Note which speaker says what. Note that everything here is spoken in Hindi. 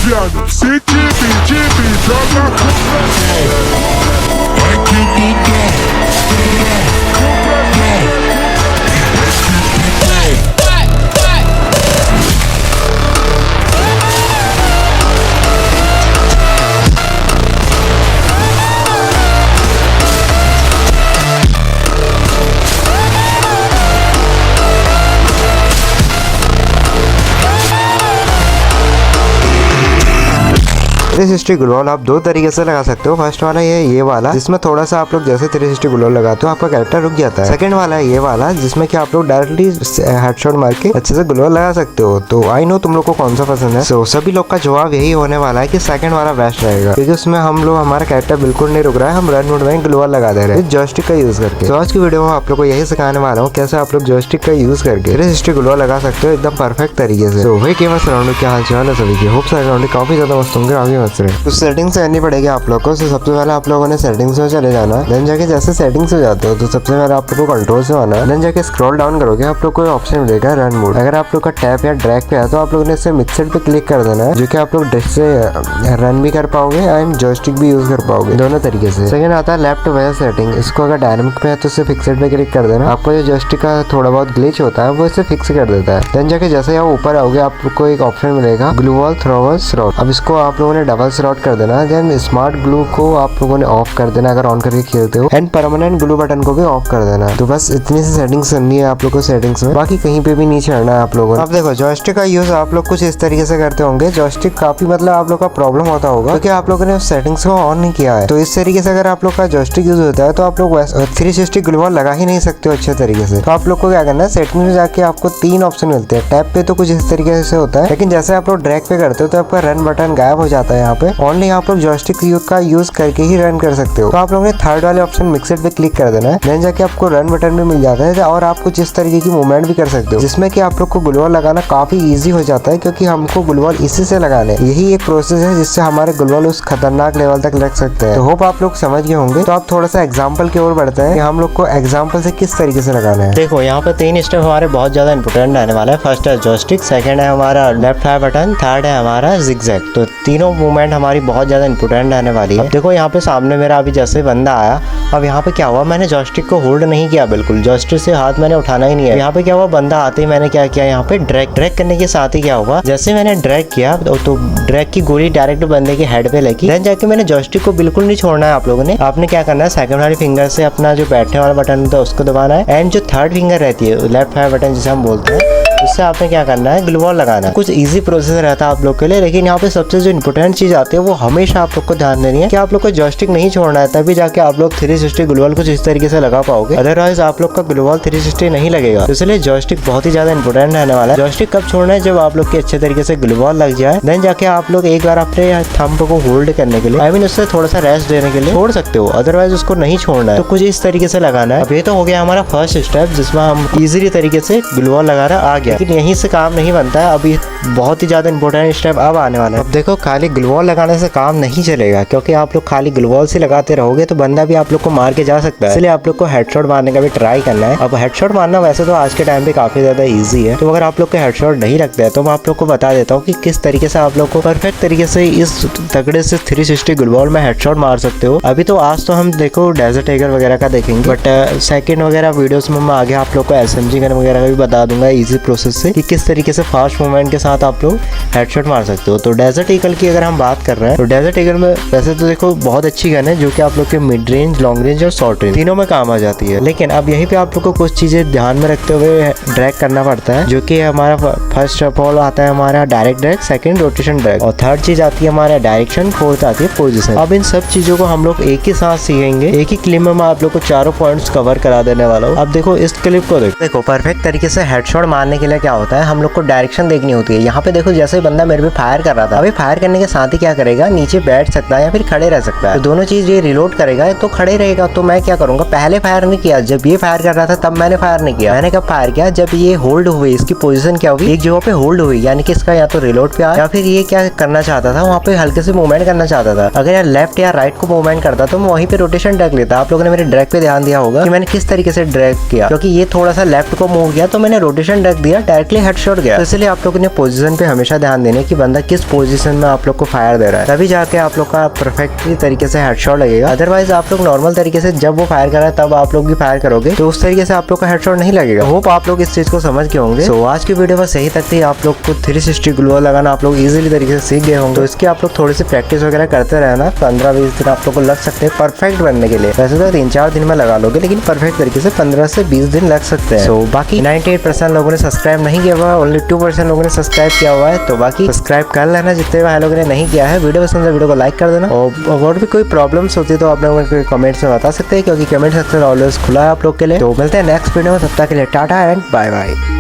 Speaker 1: piano. Se tibi, joga pro Brasil. Vai que tudo.
Speaker 2: Three sixty global आप दो तरीके से लगा सकते हो। फर्स्ट वाला ये वाला जिसमें थोड़ा सा आप लोग जैसे 360 ग्लोवल लगाते हो आपका कैरेक्टर रुक जाता है। सेकंड वाला ये वाला जिसमें कि आप लोग डायरेक्टली हेडशॉट मार के अच्छे से ग्लोवल लगा सकते हो। तो आई नो तुम लोग को कौन सा पसंद है। सो सभी लोग का जवाब यही होने वाला है कि सेकंड वाला बेस्ट रहेगा, क्योंकि उसमें हम लोग हमारा कैरेक्टर बिल्कुल नहीं रुक रहा है, हम रन मोड में ग्लोवल लगा दे रहे हैं जॉयस्टिक का यूज करके। तो आज की वीडियो में आप लोग को यही सिखाने वाला हूँ कैसे आप लोग जॉयस्टिक का यूज करके 360 ग्लोवल लगा सकते हो एकदम परफेक्ट तरीके से। तो वही गेमर्स राउंड क्या हाल चाल है सभी के, होप सारे राउंड काफी ज्यादा मस्त होंगे, आगे मस्त रहे। तो सेटिंग से करनी पड़ेगी आप लोग को। सबसे पहले आप लोगों ने सेटिंग्स में चले जाना, देन जाके जैसे सेटिंग्स हो जाते हो तो सबसे पहले आप लोग को कंट्रोल से आना, देन जाके स्क्रॉल डाउन करोगे आप लोग को ऑप्शन मिलेगा रन मोड। अगर आप लोग का टैप या ड्रैग पे है तो आप लोगों ने इसे मिक्सड पे क्लिक कर देना है, जो कि आप लोग डिस्क से रन भी कर पाओगे एंड जॉयस्टिक भी यूज कर पाओगे दोनों तरीके से। सेकंड आता है लेफ्ट वायर सेटिंग, इसको अगर डायनामिक पे है तो इसे फिक्सड पे क्लिक कर देना, आपको जो जॉयस्टिक का थोड़ा बहुत ग्लिच होता है वो इसे फिक्स कर देता है। देन जाके जैसे आप ऊपर आओगे आपको एक ऑप्शन मिलेगा ग्लूवॉल थ्रोवर स्लॉट, अब इसको आप लोगों ने डबल स्लॉट कर देना। देन स्मार्ट ग्लू को आप लोगों ने ऑफ कर देना अगर ऑन करके खेलते हो, एंड परमानेंट ग्लू बटन को भी ऑफ कर देना। तो बस इतनी सी सेटिंग्स करनी है आप लोग को सेटिंग्स में, बाकी कहीं पे भी नहीं चढ़ना है आप लोगों ने। अब देखो जॉयस्टिक का यूज आप लोग कुछ इस तरीके से करते होंगे, जॉयस्टिक काफी मतलब आप लोग का प्रॉब्लम होता होगा क्योंकि आप लोगों ने उस सेटिंग्स को ऑन नहीं किया है। तो इस तरीके से अगर आप लोग का जॉयस्टिक यूज होता है तो आप लोग 360 ग्लोवल लगा ही नहीं सकते हो अच्छे तरीके से। तो आप लोग को क्या करना है, सेटिंग में जाके आपको 3 ऑप्शन मिलते हैं। टैप पे तो कुछ इस तरीके से होता है, लेकिन जैसे आप लोग ड्रैग पे करते हो तो आपका रन बटन गायब हो जाता है। यहाँ पे ओनली आप लोग जॉयस्टिक का यूज करके ही रन कर सकते हो। तो आप लोगों ने थर्ड वाले ऑप्शन मिक्सड पे क्लिक कर देना है, देन जाके आपको रन बटन भी मिल जाता है और आप कुछ इस तरीके की मूवमेंट भी कर सकते हो, जिसमें कि आप लोग को ग्लोवल लगाना काफी इजी हो जाता है, क्योंकि हमको ग्लोवल इसी से लगाने हैं। यही एक प्रोसेस है जिससे हमारे ग्लोवल उस खतरनाक लेवल तक लग सकते हैं। तो होप आप लोग समझ गए होंगे। तो आप थोड़ा सा एग्जाम्पल की ओर बढ़ते हैं कि हम लोग को एग्जाम्पल से किस तरीके से लगाना है। देखो यहाँ पे 3 स्टेप हमारे बहुत ज्यादा इंपोर्टेंट आने वाला है। फर्स्ट है जॉयस्टिक, सेकंड है हमारा लेफ्ट फायर बटन, थर्ड है हमारा जिगजैग। तो तीनों मूवमेंट हमारी बहुत ज्यादा इंपोर्टेंट आने वाली है। देखो यहाँ पे सामने मेरा अभी जैसे बंदा आया, अब यहाँ पे क्या हुआ, मैंने जॉयस्टिक को होल्ड नहीं किया, बिल्कुल जॉयस्टिक से हाथ मैंने उठाना ही नहीं है। यहाँ पे क्या हुआ, बंदा आते ही मैंने क्या किया, यहाँ पे ड्रैग करने के साथ ही क्या हुआ, जैसे मैंने ड्रैग किया तो ड्रैग की गोली डायरेक्ट बंदे के हेड पे लगी। देन जाके मैंने जॉयस्टिक को बिल्कुल नहीं छोड़ना है आप लोगों ने। आपने क्या करना है, सेकंड वाली फिंगर से अपना जो बैठने वाला बटन होता है उसको दबाना है, एंड जो थर्ड फिंगर रहती है लेफ्ट फायर बटन जिसे हम बोलते हैं, उससे आपने क्या करना है, ग्लूवॉल लगाना है। कुछ इजी प्रोसेस रहता है आप लोग के लिए, लेकिन यहाँ पे सबसे जो इंपोर्टेंट चीज आती है वो हमेशा आप लोग को ध्यान देनी है कि आप लोग को जॉयस्टिक नहीं छोड़ना है, तभी जाके आप लोग 360 ग्लूवॉल कुछ इस तरीके से लगा पाओगे। अदरवाइज आप लोग का ग्लूवॉल 360 नहीं लगेगा। तो इसलिए जॉयस्टिक बहुत ही ज्यादा इंपोर्टेंट रहने वाला है। जॉयस्टिक कब छोड़ना है, जब आप लोग के अच्छे तरीके से ग्लूवॉल लग जाए, देन जाके आप लोग एक बार अपने थंब को होल्ड करने के लिए, आई मीन उससे थोड़ा सा रेस्ट देने के लिए छोड़ सकते हो, अदरवाइज उसको नहीं छोड़ना है। तो कुछ इस तरीके से लगाना है। अब ये तो हो गया हमारा फर्स्ट स्टेप जिसमें हम इजीली तरीके से ग्लूवॉल लगाना आ गया, लेकिन यहीं से काम नहीं बनता है। अभी बहुत ही ज्यादा इंपॉर्टेंट स्टेप अब आने वाला है। अब देखो खाली ग्लूवॉल लगाने से काम नहीं चलेगा, क्योंकि आप लोग खाली ग्लूवॉल से लगाते रहोगे तो बंदा भी आप लोग को मार के जा सकता है। इसलिए आप लोग को हेडशॉट मारने का भी ट्राई करना है। अब हेडशॉट मारना वैसे तो आज के टाइम पे काफी ज्यादा इजी है, तो अगर आप लोग को हेडशॉट नहीं लगता है तो मैं आप लोग को बता देता हूँ कि किस तरीके से आप लोग को परफेक्ट तरीके से इस तगड़े से 360 ग्लूवॉल में हेडशॉट मार सकते हो। अभी तो आज तो हम देखो डेजर्ट ईगल वगैरह का देखेंगे, बट सेकंड वगैरह वीडियोस में मैं आगे आप लोग को SMG गन वगैरह का भी बता दूंगा इजी प्रोसेस से कि किस तरीके से फास्ट मूवमेंट के साथ आप लोग हेडशॉट मार सकते हो। तो डेजर्ट ईगल की अगर हम बात कर रहे हैं तो डेजर्ट ईगल में वैसे तो देखो बहुत अच्छी गन है जो कि आप लोग के मिड रेंज, लॉन्ग रेंज और शॉर्ट रेंज तीनों में काम आ जाती है। लेकिन अब यहीं पे आप लोग को कुछ चीजें ध्यान में रखते हुए ड्रैग करना पड़ता है, जो कि हमारा फर्स्ट ऑफ ऑल आता है हमारा direct drag, second rotation drag और थर्ड चीज आती है हमारा डायरेक्शन, फोर्थ आती है पोजीशन। अब इन सब चीजों को हम लोग एक ही साथ सीखेंगे। एक ही क्लिप में मैं आप लोग को चारों पॉइंट्स कवर करा देने वाला हूँ। अब देखो इस क्लिप को देखो परफेक्ट तरीके से हेडशॉट मारने के लिए क्या होता है, हम लोग को डायरेक्शन देखनी होती है। यहाँ पे देखो जैसे बंदा मेरे पे फायर कर रहा था, अभी फायर करने के साथ ही क्या करेगा, नीचे बैठ सकता है या फिर खड़े रह सकता है। तो दोनों चीज ये रिलोड करेगा तो खड़े रहेगा। तो मैं क्या करूंगा, पहले फायर नहीं किया, जब ये फायर कर रहा था तब मैंने फायर नहीं किया। मैंने कब फायर किया, जब ये होल्ड हुई, इसकी पोजीशन क्या हुई, एक जगह पे होल्ड हुई, यानी कि इसका या तो रिलोड पे आया या फिर ये क्या करना चाहता था, वहाँ पे हल्के से मूवमेंट करना चाहता था। अगर यार लेफ्ट या राइट को मूवमेंट करता तो मैं वहीं पे रोटेशन ड्रैग लेता। आप लोगों ने मेरे ड्रैग पे ध्यान दिया होगा कि मैंने किस तरीके से ड्रैग किया, क्योंकि ये थोड़ा सा लेफ्ट को मूव किया तो मैंने रोटेशन ड्रैग दिया किया, डायरेक्टली हेडशॉट गया। तो इसलिए आप लोगों ने पोजीशन पे हमेशा ध्यान देने की बंदा किस पोजीशन में आप लोग को फायर दे रहा है, तभी जाके आप लोग का परफेक्टली तरीके से हेडशॉट लगेगा। अदरवाइज आप लोग नॉर्मल तरीके से जब वो फायर कर रहा है तब आप लोग भी फायर करोगे तो उस तरीके से आप लोग का हेडशॉट नहीं लगेगा। होप आप लोग इस चीज को समझ के होंगे। तो आज की वीडियो बस यही तक थी। आप लोग को 360 ग्लू लगाना आप लोग इजीली तरीके से सीख गए होंगे। तो इसकी आप लोग थोड़ी सी प्रैक्टिस वगैरह करते रहना। 15-20 दिन आप लोग को लग सकते हैं परफेक्ट बनने के लिए। वैसे तो 3-4 दिन में लगा लोगे, लेकिन परफेक्ट तरीके से 15 से 20 दिन लग सकते हैं। तो बाकी 98% लोगों ने सब्सक्राइब नहीं किया हुआ है, ओनली 2% लोगों ने सब्सक्राइब किया हुआ है। तो बाकी सब्सक्राइब कर लेना जितने भाई लोगों ने नहीं किया है। वीडियो पसंद है वीडियो को लाइक कर देना, और भी कोई प्रॉब्लम्स होती है तो आप लोग कमेंट्स में बता सकते हैं, क्योंकि कमेंट सेक्शन ऑलवेज खुला है आप लोग के लिए। तो मिलते हैं नेक्स्ट वीडियो में, तब तक के लिए टाटा एंड बाय बाय।